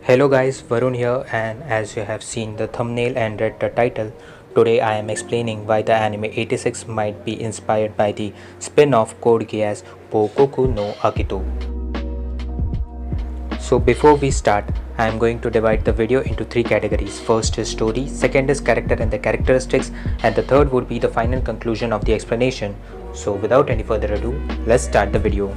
Hello guys, Varun here, and as you have seen the thumbnail and read the title, today I am explaining why the anime 86 might be inspired by the spin-off Code Geass Bokoku no Akito. So before we start, I am going to divide the video into three categories. First is story, second is character and the characteristics, and the third would be the final conclusion of the explanation. So without any further ado, let's start the video.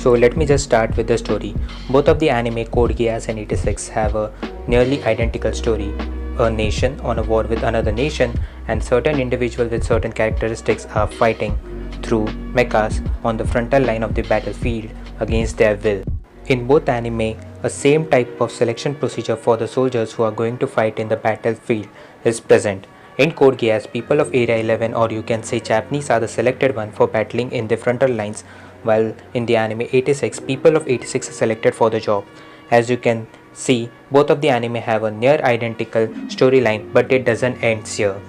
So let me just start with the story. Both of the anime Code Geass and 86 have a nearly identical story. A nation on a war with another nation, and certain individuals with certain characteristics are fighting through mechas on the frontal line of the battlefield against their will. In both anime, a same type of selection procedure for the soldiers who are going to fight in the battlefield is present. In Code Geass, people of Area 11, or you can say Japanese, are the selected one for battling in the frontal lines, while in the anime 86, people of 86 are selected for the job. As you can see, both of the anime have a near identical storyline, but it doesn't end here.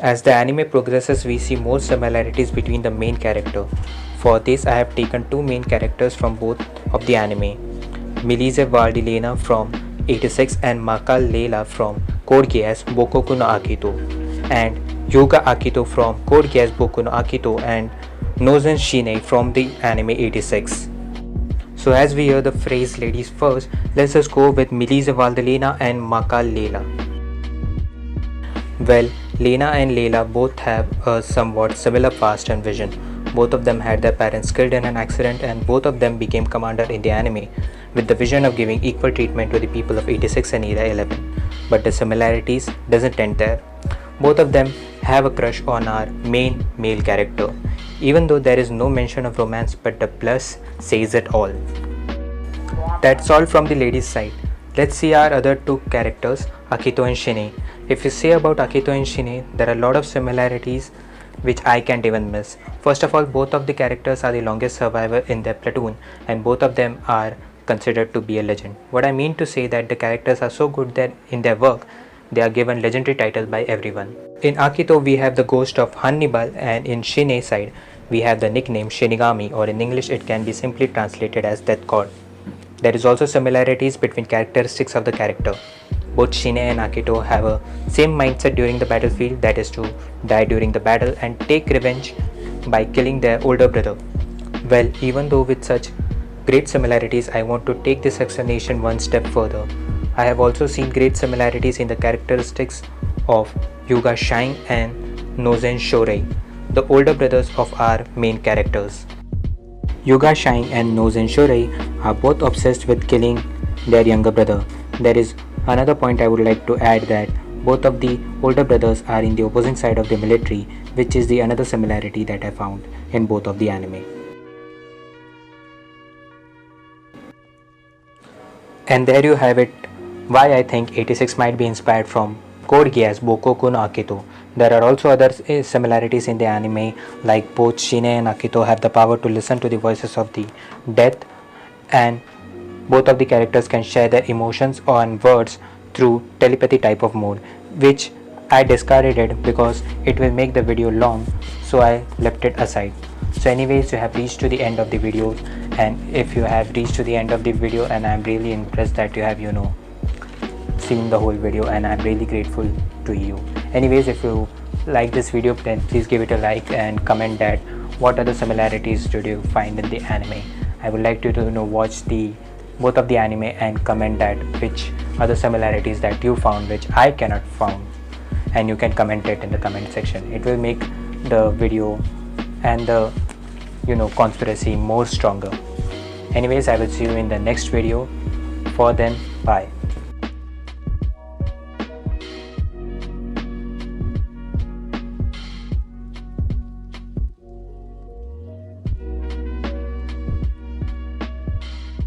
As the anime progresses, we see more similarities between the main character. For this, I have taken two main characters from both of the anime, Milise Valdilena from 86 and Maka Leila from Code Geass Bokoku no Akito, and Yuga Akito from Code Geass Boku no Akito, and Nozen Shine from the anime 86. So as we hear the phrase ladies first, let's just go with Milise Valdilena and Maka Leila. Well, Lena and Leila both have a somewhat similar past and vision. Both of them had their parents killed in an accident, and both of them became commander in the anime with the vision of giving equal treatment to the people of 86 and Area 11. But the similarities doesn't end there. Both of them have a crush on our main male character, even though there is no mention of romance, but the plus says it all. That's all from the ladies' side. Let's see our other two characters, Akito and Shine. If you say about Akito and Shine, there are a lot of similarities which I can't even miss. First of all, both of the characters are the longest survivor in their platoon, and both of them are considered to be a legend. What I mean to say that the characters are so good that in their work, they are given legendary titles by everyone. In Akito, we have the ghost of Hannibal, and in Shine side, we have the nickname Shinigami, or in English it can be simply translated as Death God. There is also similarities between characteristics of the character. Both Shine and Akito have a same mindset during the battlefield, that is to die during the battle and take revenge by killing their older brother. Well, even though with such great similarities, I want to take this explanation one step further. I have also seen great similarities in the characteristics of Yuga Shine and Nozen Shorei, the older brothers of our main characters. Yuga Shine and Nozen Shorei are both obsessed with killing their younger brother. There is another point I would like to add, that both of the older brothers are in the opposing side of the military, which is the another similarity that I found in both of the anime. And there you have it, why I think 86 might be inspired from Code Geass Bokoku no Akito. There are also other similarities in the anime, like both Shine and Akito have the power to listen to the voices of the dead, and both of the characters can share their emotions and words through telepathy type of mode, which I discarded because it will make the video long, so I left it aside. So anyways, you have reached to the end of the video, and if you have reached to the end of the video, and I'm really impressed that you have seen the whole video, and I'm really grateful to you. Anyways, if you like this video, then please give it a like and comment that what other similarities did you find in the anime. I would like you to watch both of the anime and comment that which other similarities that you found which I cannot found, and you can comment it in the comment section. It will make the video and the conspiracy more stronger. Anyways, I will see you in the next video. For then, bye.